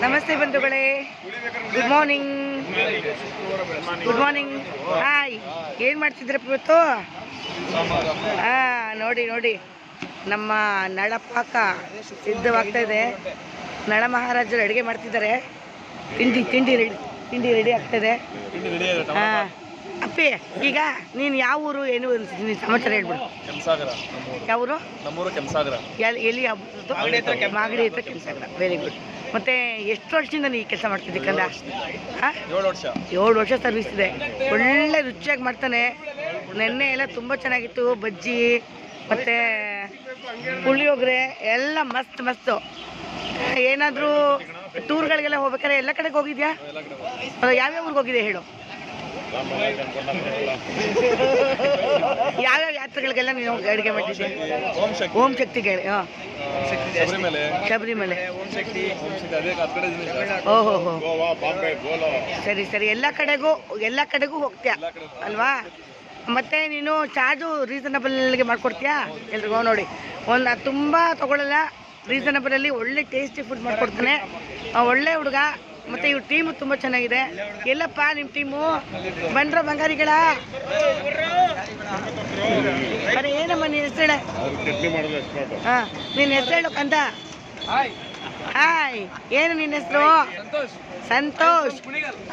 ನಮಸ್ತೆ ಬಂಧುಗಳೇ, good morning. Good morning. Hi, ಏನು ಮಾಡ್ತಿದ್ರಪ್ಪ ಇವತ್ತು? ನೋಡಿ ನೋಡಿ, ನಮ್ಮ ನಳಪಾಕ ಸಿದ್ಧವಾಗ್ತಾ ಇದೆ. ನಳ ಮಹಾರಾಜರು ಅಡುಗೆ ಮಾಡ್ತಿದ್ದಾರೆ. ತಿಂಡಿ ರೆಡಿ ಆಗ್ತಾಯಿದೆ. ಹಾಂ ಅಪ್ಪಿ, ಈಗ ನೀನು ಯಾವ ಊರು ಏನು ನೀನು ಸಮಾಚಾರ ಹೇಳ್ಬಿಡು. ಯಾವ ಊರು? ನಮ್ಮೂರು ಕೆಂಸಾಗರ. ಎಲ್ಲಿ? ಮಾಗಡಿ ಹತ್ರ ಕೆಂಸಾಗರ. Very good. ಮತ್ತು ಎಷ್ಟು ವರ್ಷದಿಂದ ನೀ ಕೆಲಸ ಮಾಡ್ತಿದ್ದೆ ಕಂದ? ಹಾಂ, 7 ವರ್ಷ ಸರ್ವಿಸ್ ಇದೆ. ಒಳ್ಳೆ ರುಚಿಯಾಗಿ ಮಾಡ್ತಾನೆ. ನೆನ್ನೆ ಎಲ್ಲ ತುಂಬ ಚೆನ್ನಾಗಿತ್ತು. ಬಜ್ಜಿ ಮತ್ತು ಪುಳಿಯೋಗರೆ ಎಲ್ಲ ಮಸ್ತು. ಏನಾದರೂ ಟೂರ್ಗಳಿಗೆಲ್ಲ ಹೋಗ್ಬೇಕಾದ್ರೆ ಎಲ್ಲ ಕಡೆಗೆ ಹೋಗಿದ್ಯಾ? ಯಾವ್ಯಾವ ಊರಿಗೆ ಹೋಗಿದೆ ಹೇಳು? ಯಾವ್ಯಾವ ಯಾತ್ರೆಗಳಿಗೆಲ್ಲ ನೀನು ಅಡುಗೆ ಮಾಡಿದ್ದೆ? ಓಂ ಶಕ್ತಿಗೆ. ಹಾಂ, ಶಬರಿಮಲೆ. ಓಹೋ, ಸರಿ. ಎಲ್ಲ ಕಡೆಗೂ ಹೋಗ್ತೀಯಾ ಅಲ್ವಾ? ಮತ್ತೆ ನೀನು ಚಾರ್ಜು ರೀಸನಬಲ್ಗೆ ಮಾಡ್ಕೊಡ್ತೀಯಾ ಎಲ್ರಿಗೂ? ನೋಡಿ, ತುಂಬ ತೊಗೊಳ್ಳಲ್ಲ, ರೀಸನಬಲಲ್ಲಿ ಒಳ್ಳೆ ಟೇಸ್ಟಿ ಫುಡ್ ಮಾಡ್ಕೊಡ್ತಾನೆ. ಒಳ್ಳೆ ಹುಡುಗ. ಮತ್ತು ಇವ್ರ ಟೀಮು ತುಂಬ ಚೆನ್ನಾಗಿದೆ. ಎಲ್ಲಪ್ಪ ನಿಮ್ಮ ಟೀಮು? ಬಂದ್ರೋ ಬಂಗಾರಿಗಳ? ಅರೆ ಏನಮ್ಮ ನೀನು ಹೆಸರು ಹೇಳ? ಹಾಂ, ನಿನ್ನ ಹೆಸರು ಹೇಳು ಕಂದ. ಹಾಯ್, ಏನು ನಿನ್ನ ಹೆಸರು? Santosh.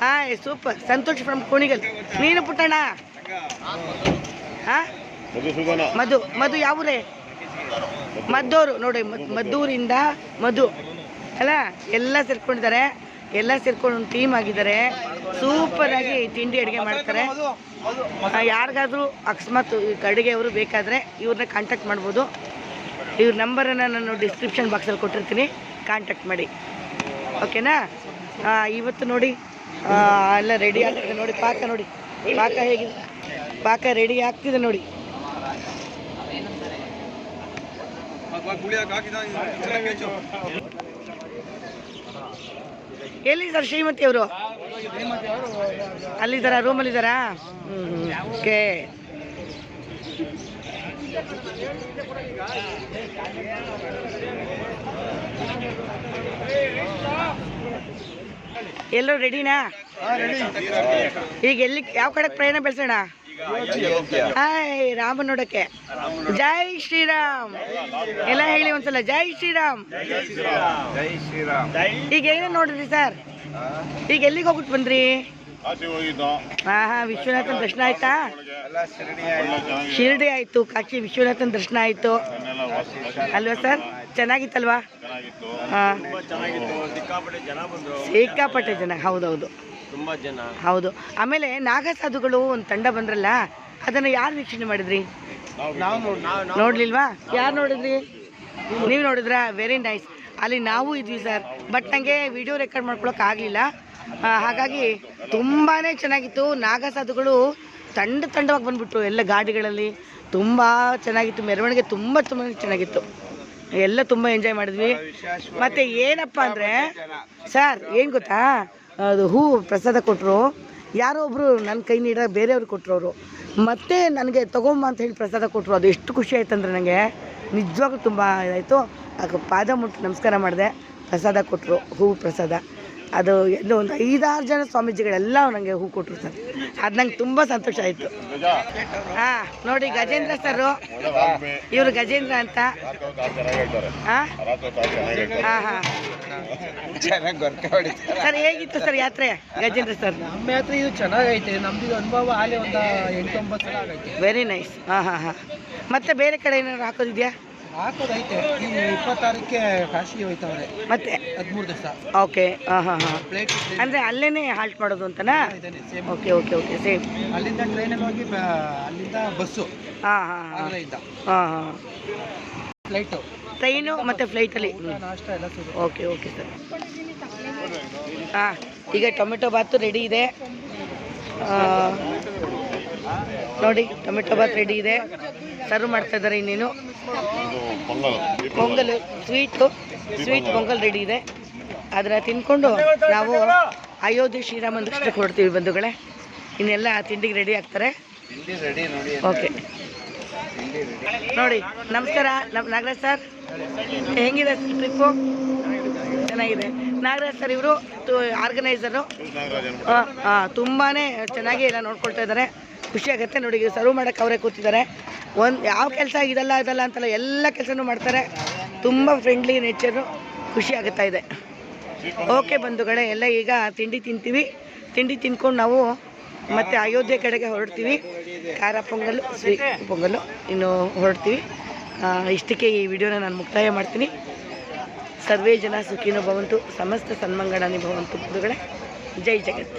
Hi, super. Santosh from Kunigal. ನೀನು ಪುಟ್ಟಣ್ಣ? ಹಾಂ, ಮಧು. ಯಾವೂರೇ? ಮದ್ದೂರು. ನೋಡಿ, ಮದ್ದೂರಿಂದ ಮಧು ಅಲ್ಲ, ಎಲ್ಲ ಸೇರ್ಕೊಂಡಿದ್ದಾರೆ. ಎಲ್ಲ ಸೇರ್ಕೊಂಡು ಒಂದು ಟೀಮ್ ಆಗಿದ್ದಾರೆ. ಸೂಪರಾಗಿ ತಿಂಡಿ ಅಡುಗೆ ಮಾಡ್ತಾರೆ. ಯಾರಿಗಾದರೂ ಅಕಸ್ಮಾತ್ ಅಡುಗೆಯವರು ಬೇಕಾದರೆ ಇವ್ರನ್ನ ಕಾಂಟ್ಯಾಕ್ಟ್ ಮಾಡ್ಬೋದು. ಇವ್ರ ನಂಬರನ್ನು ನಾನು ಡಿಸ್ಕ್ರಿಪ್ಷನ್ ಬಾಕ್ಸಲ್ಲಿ ಕೊಟ್ಟಿರ್ತೀನಿ, ಕಾಂಟ್ಯಾಕ್ಟ್ ಮಾಡಿ. ಓಕೆನಾ? ಇವತ್ತು ನೋಡಿ ಎಲ್ಲ ರೆಡಿ ಆಗ್ತಿದೆ. ನೋಡಿ ಪಾಕ, ನೋಡಿ ಪಾಕ ಹೇಗಿದೆ. ಪಾಕ ರೆಡಿ ಆಗ್ತಿದೆ ನೋಡಿ. ಎಲ್ಲಿದ್ದಾರೆ ಶ್ರೀಮತಿ ಅವರು? ಅಲ್ಲಿದ್ದಾರಾ? ರೂಮಲ್ಲಿದ್ದಾರಾ? ಓಕೆ. ಎಲ್ಲರೂ ರೆಡಿನಾ? ಈಗ ಯಾವ ಕಡೆ ಪ್ರಯಾಣ ಬೆಳೆಸೋಣ? ಹಾಯ್, ರಾಮ ನೋಡಕ್ಕೆ. ಜೈ ಶ್ರೀರಾಮ್ ಎಲ್ಲ ಹೇಳಿ ಒಂದ್ಸಲ. ಜೈ ಶ್ರೀರಾಮ್. ಈಗ ಏನೇ ನೋಡಿದ್ರಿ ಸರ್? ಈಗ ಎಲ್ಲಿಗೆ ಹೋಗ್ಬಿಟ್ಟು ಬಂದ್ರಿ? ವಿಶ್ವನಾಥನ್ ದರ್ಶನ ಆಯ್ತಾ? ಶಿರಡಿ ಆಯ್ತು, ಕಾಶಿ ವಿಶ್ವನಾಥನ್ ದರ್ಶನ ಆಯ್ತು ಅಲ್ವಾ ಸರ್? ಚೆನ್ನಾಗಿತ್ತಲ್ವಾ? ಸಿಕ್ಕಾಪಟ್ಟೆ ಜನ. ಹೌದೌದು, ಹೌದು. ಆಮೇಲೆ ನಾಗಸಾಧುಗಳು ಒಂದು ತಂಡ ಬಂದ್ರಲ್ಲ, ಅದನ್ನು ಯಾರು ವೀಕ್ಷಣೆ ಮಾಡಿದ್ರಿ? ನೋಡ್ಲಿಲ್ವಾ? ಯಾರು ನೋಡಿದ್ರಿ? ನೀವು ನೋಡಿದ್ರಾ? Very nice. ಅಲ್ಲಿ ನಾವು ಇದ್ವಿ ಸರ್, ಬಟ್ ನನಗೆ ವಿಡಿಯೋ ರೆಕಾರ್ಡ್ ಮಾಡ್ಕೊಳಕ್ಕೆ ಆಗಲಿಲ್ಲ. ಹಾಗಾಗಿ ತುಂಬಾ ಚೆನ್ನಾಗಿತ್ತು. ನಾಗಸಾಧುಗಳು ತಂಡವಾಗಿ ಬಂದ್ಬಿಟ್ರು ಎಲ್ಲ ಗಾಡಿಗಳಲ್ಲಿ. ತುಂಬ ಚೆನ್ನಾಗಿತ್ತು ಮೆರವಣಿಗೆ. ತುಂಬ ಚೆನ್ನಾಗಿತ್ತು. ಎಲ್ಲ ತುಂಬ ಎಂಜಾಯ್ ಮಾಡಿದ್ವಿ. ಮತ್ತು ಏನಪ್ಪ ಅಂದರೆ ಸರ್, ಏನು ಗೊತ್ತಾ, ಅದು ಹೂ ಪ್ರಸಾದ ಕೊಟ್ಟರು. ಯಾರೋ ಒಬ್ಬರು ನನ್ನ ಕೈ ನೀಡ ಬೇರೆಯವ್ರಿಗೆ ಕೊಟ್ಟರು ಅವರು. ಮತ್ತು ನನಗೆ ತೊಗೊಂಬ ಅಂತ ಹೇಳಿ ಪ್ರಸಾದ ಕೊಟ್ಟರು. ಅದು ಎಷ್ಟು ಖುಷಿ ಆಯ್ತು ಅಂದರೆ ನನಗೆ ನಿಜವಾಗ್ಲೂ ತುಂಬ ಇದಾಯಿತು. ಆಗ ಪಾದ ಮುಟ್ಟು ನಮಸ್ಕಾರ ಮಾಡಿದೆ. ಪ್ರಸಾದ ಕೊಟ್ಟರು, ಹೂ ಪ್ರಸಾದ. ಅದು ಎಲ್ಲೋ ಒಂದು 5-6 ಜನ ಸ್ವಾಮೀಜಿಗಳೆಲ್ಲ ನನಗೆ ಹೂ ಕೊಟ್ಟರು ಸರ್. ಅದು ನಂಗೆ ತುಂಬ ಸಂತೋಷ ಆಯಿತು. ಹಾಂ, ನೋಡಿ ಗಜೇಂದ್ರ ಸರು, ಇವರು ಗಜೇಂದ್ರ ಅಂತ. ಹಾಂ ಸರ್, ಹೇಗಿತ್ತು ಸರ್ ಯಾತ್ರೆ ಗಜೇಂದ್ರ ಸರ್? ನಮ್ಮ ಯಾತ್ರೆ ಇದು ಚೆನ್ನಾಗೈತೆ. ನಮ್ದು ಅನುಭವ ಆಗಲಿ ಒಂದು 8-9 ಸಲ ಆಗೈತೆ. Very nice. ಹಾಂ. ಮತ್ತೆ ಬೇರೆ ಕಡೆ ಏನಾದ್ರು ಹಾಕೋದಿದೆಯಾ? ಹಾಕೋದೈತೆ. ಈಗ 26ಕ್ಕೆ ಕಾಶಿಗೆ ಹೋಯ್ತವ್ರೆ. ಮತ್ತೆ 13 ದಿವಸ. ಓಕೆ. ಹಾಂ. ಅಂದರೆ ಅಲ್ಲೇ ಹಾಲ್ಟ್ ಮಾಡೋದು ಅಂತನಾ? ಓಕೆ. ಸೇಮ್. ಅಲ್ಲಿಂದ ಟ್ರೈನಲ್ಲಿ ಹೋಗಿ ಅಲ್ಲಿಂದ ಬಸ್ಸು. ಹಾಂ. ಫ್ಲೈಟು, ಟ್ರೈನು ಮತ್ತು ಫ್ಲೈಟಲ್ಲಿ. ನಾಷ್ಟ ಎಲ್ಲ ಸಿಗುತ್ತೆ. Okay sir. ಹಾಂ, ಈಗ ಟೊಮೆಟೊ ಬಾತು ರೆಡಿ ಇದೆ. ನೋಡಿ, ಟೊಮೆಟೊ ಬಾತ್ ರೆಡಿ ಇದೆ. ಸರ್ವ್ ಮಾಡ್ತಾ ಇದ್ದಾರೆ. ಇನ್ನೇನು ಪೊಂಗಲ್, ಸ್ವೀಟ್ ಪೊಂಗಲ್ ರೆಡಿ ಇದೆ. ಅದನ್ನು ತಿನ್ಕೊಂಡು ನಾವು ಅಯೋಧ್ಯೆ ಶ್ರೀರಾಮನ ದರ್ಶನಕ್ಕೆ ಹೊರಡ್ತೀವಿ ಬಂಧುಗಳೇ. ಇನ್ನೆಲ್ಲ ತಿಂಡಿಗೆ ರೆಡಿ ಆಗ್ತಾರೆ. ಓಕೆ ನೋಡಿ, ನಮಸ್ಕಾರ ನಾಗರಾಜ್ ಸರ್. ಹೆಂಗಿದೆ ಟ್ರಿಪ್ಪು? ಚೆನ್ನಾಗಿದೆ. ನಾಗರಾಜ್ ಸರ್ ಇವರು ಆರ್ಗನೈಸರು, ತುಂಬಾ ಚೆನ್ನಾಗಿ ಎಲ್ಲ ನೋಡ್ಕೊಳ್ತಾ ಇದ್ದಾರೆ. ಖುಷಿ ಆಗುತ್ತೆ ನೋಡಿ. ಸರ್ವ್ ಮಾಡೋಕ್ಕೆ ಅವರೇ ಕೂತಿದ್ದಾರೆ. ಯಾವ ಕೆಲಸ ಇದಲ್ಲ ಅಂತಲ್ಲ, ಎಲ್ಲ ಕೆಲಸನೂ ಮಾಡ್ತಾರೆ. ತುಂಬ ಫ್ರೆಂಡ್ಲಿ ನೇಚರು, ಖುಷಿ ಆಗುತ್ತಾ ಇದೆ. ಓಕೆ ಬಂಧುಗಳೇ, ಎಲ್ಲ ಈಗ ತಿಂಡಿ ತಿಂತೀವಿ. ತಿಂಡಿ ತಿನ್ಕೊಂಡು ನಾವು ಮತ್ತು ಅಯೋಧ್ಯೆ ಕಡೆಗೆ ಹೊರಡ್ತೀವಿ. ಖಾರ ಪೊಂಗಲ್ಲು, ಸ್ವೀಟ್ ಪೊಂಗಲ್ಲು ಇನ್ನು ಹೊರಡ್ತೀವಿ. ಇಷ್ಟಕ್ಕೆ ಈ ವಿಡಿಯೋನ ನಾನು ಮುಕ್ತಾಯ ಮಾಡ್ತೀನಿ. ಸರ್ವೇ ಜನ ಸುಖಿನೋ ಭವಂತು, ಸಮಸ್ತ ಸನ್ಮಂಗಳಾನಿ ಭವಂತು ಬಂಧುಗಳೇ. ಜೈ ಜಗತ್.